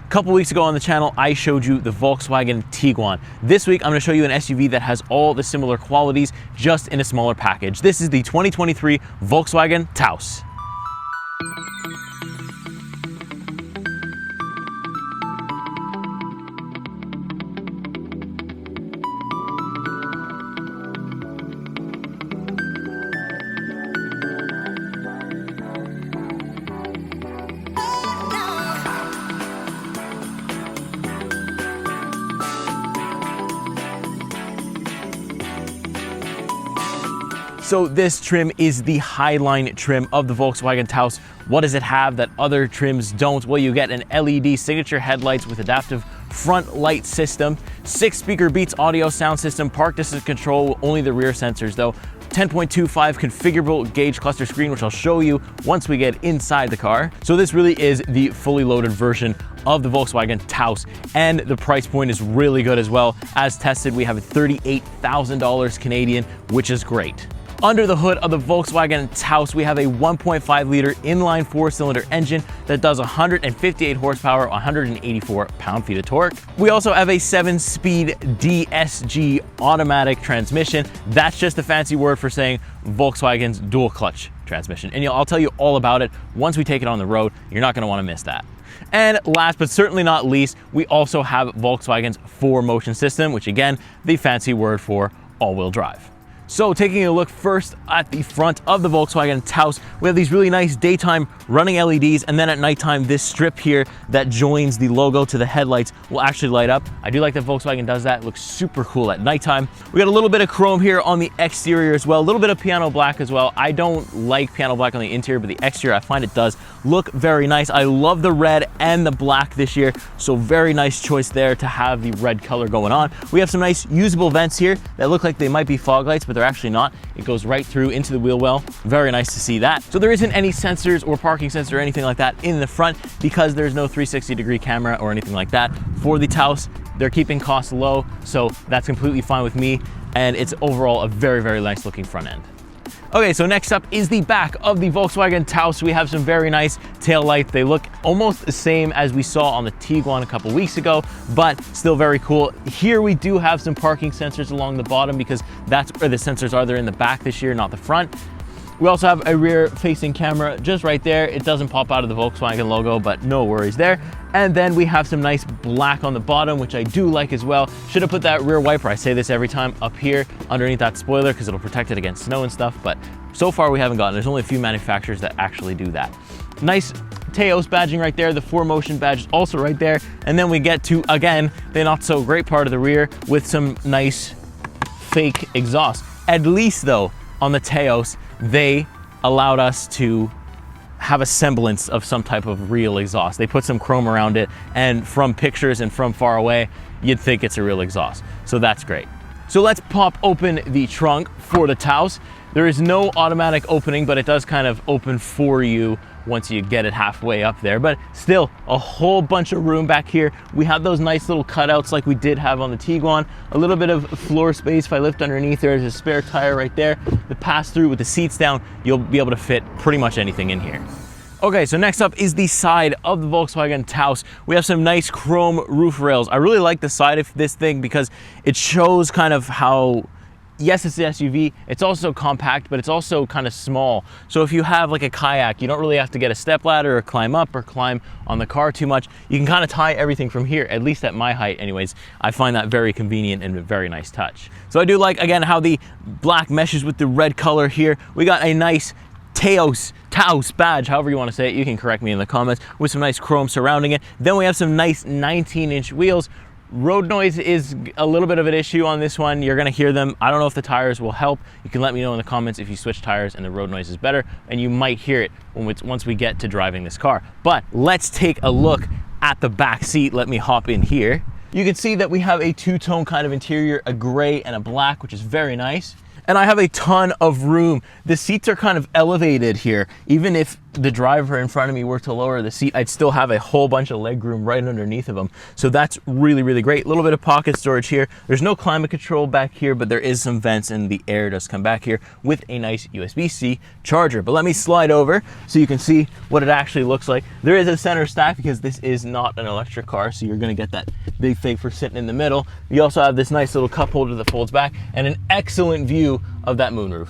A couple weeks ago on the channel, I showed you the Volkswagen Tiguan. This week, I'm gonna show you an SUV that has all the similar qualities, just in a smaller package. This is the 2023 Volkswagen Taos. So this trim is the Highline trim of the Volkswagen Taos. What does it have that other trims don't? Well, you get an LED signature headlights with adaptive front light system, 6-speaker Beats audio sound system, park distance control, only the rear sensors though, 10.25 configurable gauge cluster screen, which I'll show you once we get inside the car. So this really is the fully loaded version of the Volkswagen Taos, and the price point is really good as well. As tested, we have $38,000 Canadian, which is great. Under the hood of the Volkswagen Taos, we have a 1.5 liter inline 4-cylinder engine that does 158 horsepower, 184 pound-feet of torque. We also have a 7-speed DSG automatic transmission. That's just a fancy word for saying Volkswagen's dual clutch transmission. And I'll tell you all about it once we take it on the road. You're not gonna wanna miss that. And last but certainly not least, we also have Volkswagen's 4Motion system, which again, the fancy word for all-wheel drive. So taking a look first at the front of the Volkswagen Taos, we have these really nice daytime running LEDs, and then at nighttime, this strip here that joins the logo to the headlights will actually light up. I do like that Volkswagen does that. It looks super cool at nighttime. We got a little bit of chrome here on the exterior as well, a little bit of piano black as well. I don't like piano black on the interior, but the exterior, I find it does look very nice. I love the red and the black this year, so very nice choice there to have the red color going on. We have some nice usable vents here that look like they might be fog lights, but they're actually not. It goes right through into the wheel well. Very nice to see that. So there isn't any sensors or parking sensor or anything like that in the front because there's no 360-degree camera or anything like that. For the Taos, they're keeping costs low, so that's completely fine with me, and it's overall a very, very nice looking front end. Okay, so next up is the back of the Volkswagen Taos. We have some very nice tail lights. They look almost the same as we saw on the Tiguan a couple weeks ago, but still very cool. Here we do have some parking sensors along the bottom because that's where the sensors are. They're in the back this year, not the front. We also have a rear facing camera just right there. It doesn't pop out of the Volkswagen logo, but no worries there. And then we have some nice black on the bottom, which I do like as well. Should have put that rear wiper, I say this every time, up here underneath that spoiler because it'll protect it against snow and stuff, but so far we haven't gotten. There's only a few manufacturers that actually do that. Nice Taos badging right there. The 4Motion badge is also right there. And then we get to, again, the not so great part of the rear with some nice fake exhaust. At least though, on the Taos, they allowed us to have a semblance of some type of real exhaust. They put some chrome around it, and from pictures and from far away, you'd think it's a real exhaust. So that's great. So let's pop open the trunk for the Taos. There is no automatic opening, but it does kind of open for you once you get it halfway up there, but still a whole bunch of room back here. We have those nice little cutouts like we did have on the Tiguan, a little bit of floor space. If I lift underneath, there's a spare tire right there. The pass through with the seats down, you'll be able to fit pretty much anything in here. Okay, so next up is the side of the Volkswagen Taos. We have some nice chrome roof rails. I really like the side of this thing because it shows kind of how, yes, it's an SUV, it's also compact, but it's also kind of small. So if you have like a kayak, you don't really have to get a stepladder or climb up or climb on the car too much. You can kind of tie everything from here, at least at my height anyways. I find that very convenient and a very nice touch. So I do like, again, how the black meshes with the red color here. We got a nice Taos badge, however you want to say it. You can correct me in the comments, with some nice chrome surrounding it. Then we have some nice 19-inch wheels. Road noise is a little bit of an issue on this one. You're gonna hear them. I don't know if the tires will help. You can let me know in the comments if you switch tires and the road noise is better, and you might hear it once we get to driving this car. But let's take a look at the back seat. Let me hop in here. You can see that we have a two-tone kind of interior, a gray and a black, which is very nice. And I have a ton of room. The seats are kind of elevated here. Even if the driver in front of me were to lower the seat, I'd still have a whole bunch of leg room right underneath of them. So that's really, really great. A little bit of pocket storage here. There's no climate control back here, but there is some vents and the air does come back here with a nice USB-C charger. But let me slide over so you can see what it actually looks like. There is a center stack because this is not an electric car, so you're gonna get that big thing for sitting in the middle. You also have this nice little cup holder that folds back and an excellent view of that moonroof.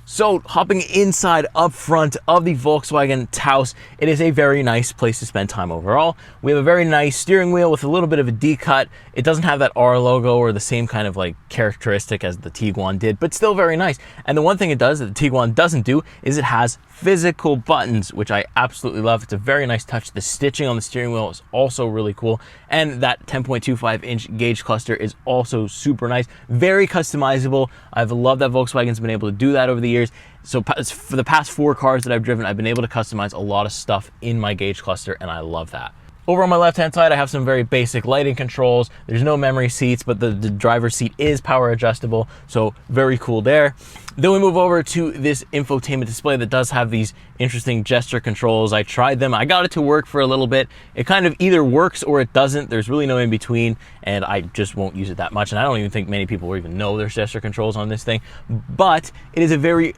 So hopping inside up front of the Volkswagen Taos, it is a very nice place to spend time overall. We have a very nice steering wheel with a little bit of a D-cut. It doesn't have that R logo or the same kind of like characteristic as the Tiguan did, but still very nice. And the one thing it does that the Tiguan doesn't do is it has physical buttons, which I absolutely love. It's a very nice touch. The stitching on the steering wheel is also really cool. And that 10.25 inch gauge cluster is also super nice. Very customizable. I've loved that Volkswagen's been able to do that over the years. So for the past 4 cars that I've driven, I've been able to customize a lot of stuff in my gauge cluster, and I love that. Over on my left-hand side, I have some very basic lighting controls. There's no memory seats, but the driver's seat is power adjustable, so very cool there. Then we move over to this infotainment display that does have these interesting gesture controls. I tried them. I got it to work for a little bit. It kind of either works or it doesn't. There's really no in between, and I just won't use it that much. And I don't even think many people will even know there's gesture controls on this thing, but it is a very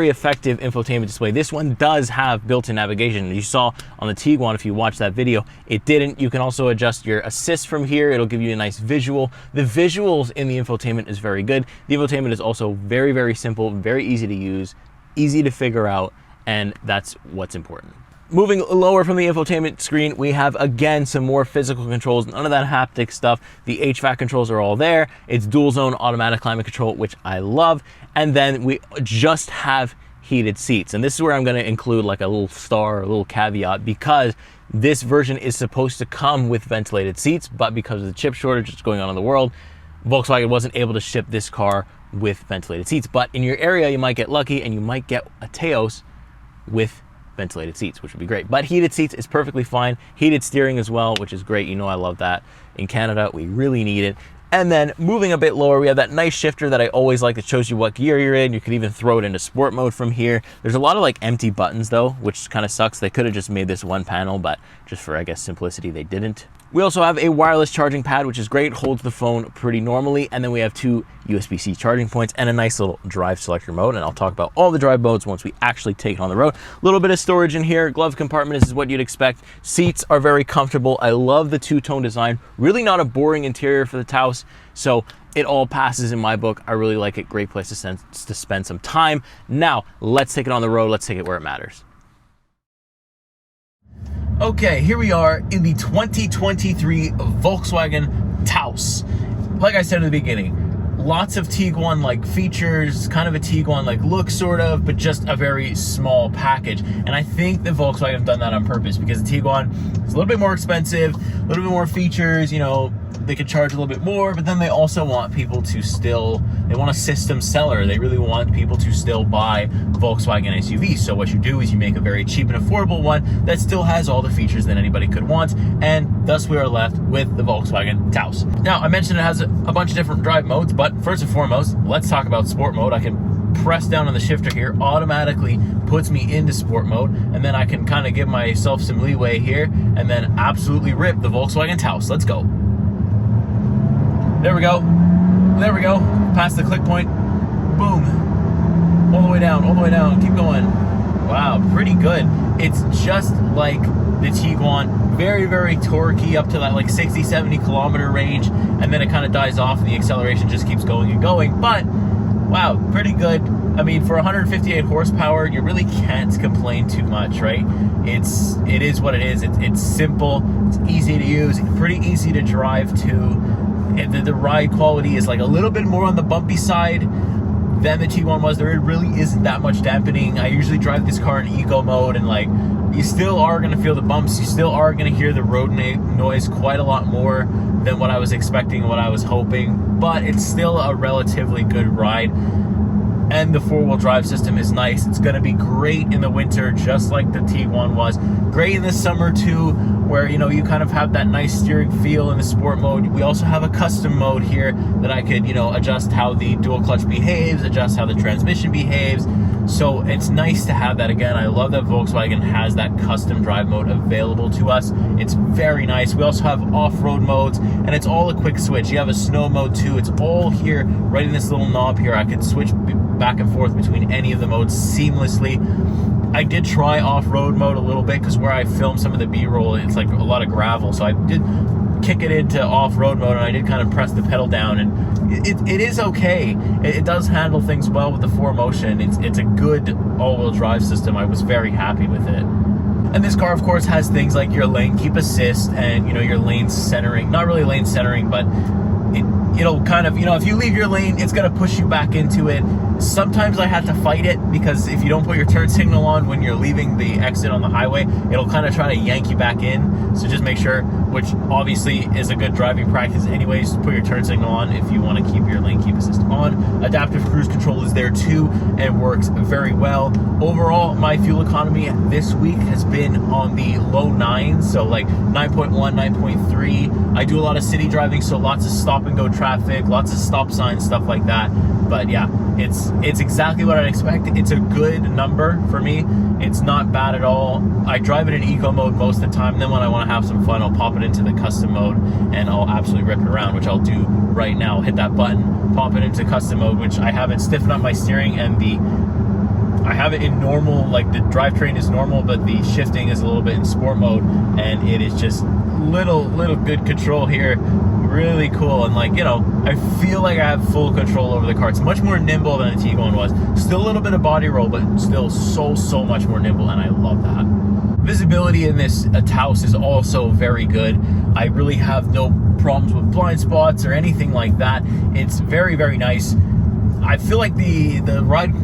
effective infotainment display. This one does have built-in navigation. You saw on the Tiguan, if you watched that video, it didn't. You can also adjust your assist from here. It'll give you a nice visual. The visuals in the infotainment is very good. The infotainment is also very, very simple, very easy to use, easy to figure out, and that's what's important. Moving lower from the infotainment screen, we have again some more physical controls, none of that haptic stuff. The HVAC controls are all there. It's dual zone automatic climate control, which I love. And then we just have heated seats. And this is where I'm gonna include like a little star, a little caveat, because this version is supposed to come with ventilated seats, but because of the chip shortage that's going on in the world, Volkswagen wasn't able to ship this car with ventilated seats. But in your area, you might get lucky and you might get a Taos with ventilated seats, which would be great. But heated seats is perfectly fine. Heated steering as well, which is great. You know I love that. In Canada, we really need it. And then moving a bit lower, we have that nice shifter that I always like that shows you what gear you're in. You could even throw it into sport mode from here. There's a lot of like empty buttons though, which kind of sucks. They could have just made this one panel, but just for, I guess, simplicity, they didn't. We also have a wireless charging pad, which is great, holds the phone pretty normally. And then we have 2 USB-C charging points and a nice little drive selector mode. And I'll talk about all the drive modes once we actually take it on the road. A little bit of storage in here, glove compartment, this is what you'd expect. Seats are very comfortable. I love the 2-tone design. Really not a boring interior for the Taos. So it all passes in my book. I really like it. Great place to spend some time. Now, let's take it on the road. Let's take it where it matters. Okay, here we are in the 2023 Volkswagen Taos. Like I said in the beginning, lots of Tiguan-like features, kind of a Tiguan-like look sort of, but just a very small package. And I think that Volkswagen have done that on purpose because the Tiguan is a little bit more expensive, a little bit more features, you know, they could charge a little bit more, but then they also want people to still, they want a system seller. They really want people to still buy Volkswagen SUVs. So what you do is you make a very cheap and affordable one that still has all the features that anybody could want, and thus we are left with the Volkswagen Taos. Now, I mentioned it has a bunch of different drive modes, but first and foremost, let's talk about sport mode. I can press down on the shifter here, automatically puts me into sport mode, and then I can kind of give myself some leeway here, and then absolutely rip the Volkswagen Taos. Let's go. There we go. There we go. Past the click point. Boom. All the way down. All the way down. Keep going. Wow, pretty good. It's just like the Tiguan. Very, very torquey up to that like 60, 70 kilometer range. And then it kind of dies off and the acceleration just keeps going and going. But wow, pretty good. I mean, for 158 horsepower, you really can't complain too much, right? It is what it is. It's simple. It's easy to use. Pretty easy to drive too. The ride quality is like a little bit more on the bumpy side than the Tiguan was. There really isn't that much dampening. I usually drive this car in eco mode, and like you still are going to feel the bumps. You still are going to hear the road noise quite a lot more than what I was expecting, what I was hoping, but it's still a relatively good ride. And the 4-wheel drive system is nice. It's going to be great in the winter, just like the Tiguan was. Great in the summer too. where, you know, you kind of have that nice steering feel in the sport mode. We also have a custom mode here that I could, you know, adjust how the dual clutch behaves, adjust how the transmission behaves. So it's nice to have that. Again, I love that Volkswagen has that custom drive mode available to us. It's very nice. We also have off-road modes, and it's all a quick switch. You have a snow mode too. It's all here, right in this little knob here. I could switch back and forth between any of the modes seamlessly. I did try off-road mode a little bit because where I filmed some of the B-roll, it's like a lot of gravel. So I did kick it into off-road mode, and I did kind of press the pedal down, and it is okay. It does handle things well with the 4Motion. It's a good all-wheel drive system. I was very happy with it. And this car, of course, has things like your lane keep assist and, you know, your lane centering. Not really lane centering, but it'll kind of, you know, if you leave your lane, it's going to push you back into it. Sometimes I had to fight it because if you don't put your turn signal on when you're leaving the exit on the highway, it'll kind of try to yank you back in. So just make sure, which obviously is a good driving practice anyways, put your turn signal on if you want to keep your lane keep assist on. Adaptive cruise control is there too and works very well. Overall, my fuel economy this week has been on the low 9s, so like 9.1, 9.3. I do a lot of city driving, so lots of stop and go traffic, lots of stop signs, stuff like that. But yeah, it's exactly what I'd expect. It's a good number for me. It's not bad at all. I drive it in eco mode most of the time. Then when I want to have some fun, I'll pop it into the custom mode and I'll absolutely rip it around, which I'll do right now. Hit that button, pop it into custom mode, which I have it stiffen up my steering, and I have it in normal, like the drivetrain is normal, but the shifting is a little bit in sport mode, and it is just little good control here. Really cool, and like, you know, I feel like I have full control over the car. It's much more nimble than the Tiguan was. Still a little bit of body roll, but still so much more nimble, and I love that. Visibility in this Taos is also very good. I really have no problems with blind spots or anything like that. It's very nice. I feel like the ride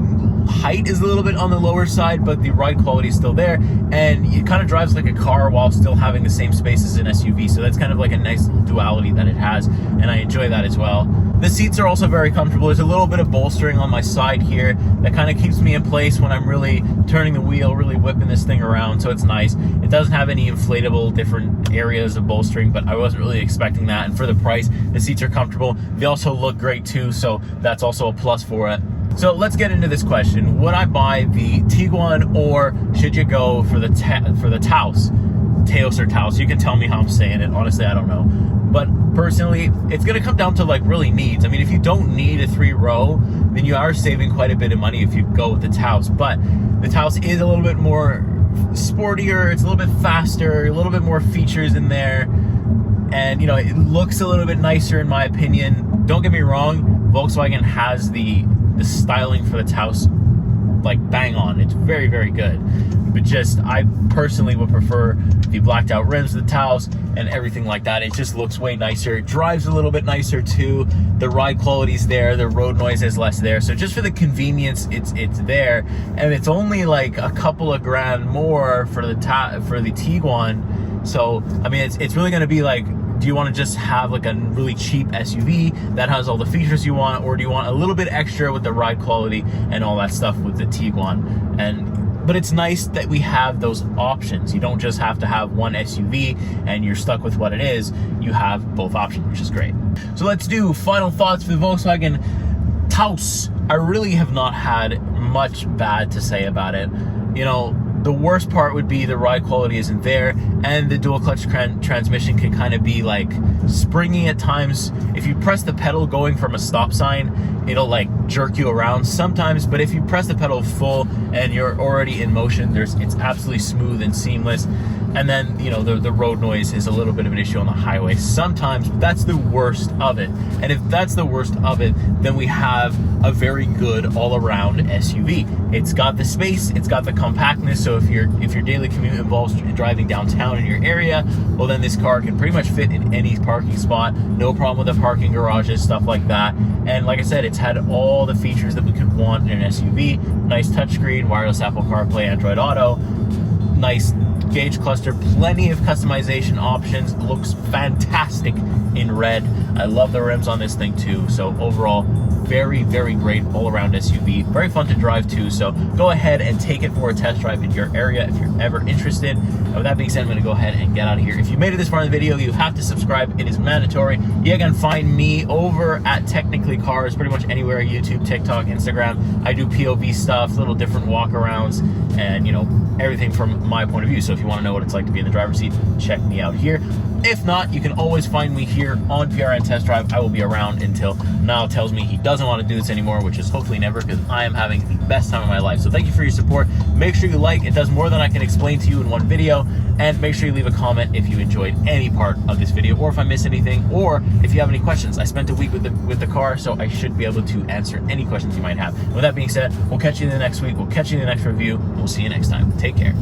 height is a little bit on the lower side, but the ride quality is still there, and it kind of drives like a car while still having the same space as an SUV. So that's kind of like a nice little duality that it has, and I enjoy that as well. The seats are also very comfortable. There's a little bit of bolstering on my side here that kind of keeps me in place when I'm really turning the wheel, really whipping this thing around, so it's nice. It doesn't have any inflatable different areas of bolstering, but I wasn't really expecting that, and for the price, the seats are comfortable. They also look great too, so that's also a plus for it. So let's get into this question. Would I buy the Tiguan, or should you go for the Taos? Taos or Taos? You can tell me how I'm saying it. Honestly, I don't know. But personally, it's going to come down to like really needs. I mean, if you don't need a 3-row, then you are saving quite a bit of money if you go with the Taos. But the Taos is a little bit more sportier. It's a little bit faster, a little bit more features in there. And, you know, it looks a little bit nicer in my opinion. Don't get me wrong, Volkswagen has the styling for the Taos like bang on. It's very good, but just I personally would prefer the blacked out rims of the Taos and everything like that. It just looks way nicer. It drives a little bit nicer too. The ride quality's there, the road noise is less there, so just for the convenience, it's there. And it's only like a couple of grand more for the Tiguan. So I mean, it's really going to be like, do you want to just have like a really cheap SUV that has all the features you want, or do you want a little bit extra with the ride quality and all that stuff with the Tiguan? But it's nice that we have those options. You don't just have to have one SUV and you're stuck with what it is. You have both options, which is great. So let's do final thoughts for the Volkswagen Taos. I really have not had much bad to say about it. You know, the worst part would be the ride quality isn't there, and the dual clutch transmission can kind of be like springy at times. If you press the pedal going from a stop sign, it'll like jerk you around sometimes, but if you press the pedal full and you're already in motion, it's absolutely smooth and seamless. And then, you know, the road noise is a little bit of an issue on the highway sometimes, but that's the worst of it. And if that's the worst of it, then we have a very good all-around SUV. It's got the space, it's got the compactness, so if your daily commute involves driving downtown in your area, well then this car can pretty much fit in any parking spot. No problem with the parking garages, stuff like that. And like I said, it's had all the features that we could want in an SUV. Nice touchscreen, wireless Apple CarPlay, Android Auto, nice gauge cluster, plenty of customization options, looks fantastic in red. I love the rims on this thing too. So overall, very, very great all-around SUV. Very fun to drive too. So go ahead and take it for a test drive in your area if you're ever interested. And with that being said, I'm going to go ahead and get out of here. If you made it this far in the video, you have to subscribe. It is mandatory. You can find me over at Technically Cars, pretty much anywhere, YouTube, TikTok, Instagram. I do POV stuff, little different walkarounds, and you know, everything from my point of view. So if you want to know what it's like to be in the driver's seat, check me out here. If not, you can always find me here on PRN Test Drive. I will be around until Niall tells me he doesn't want to do this anymore, which is hopefully never, because I am having the best time of my life. So thank you for your support. Make sure you like. It does more than I can explain to you in one video. And make sure you leave a comment if you enjoyed any part of this video, or if I missed anything, or if you have any questions. I spent a week with the car, so I should be able to answer any questions you might have. With that being said, we'll catch you in the next week. We'll catch you in the next review. We'll see you next time. Take care.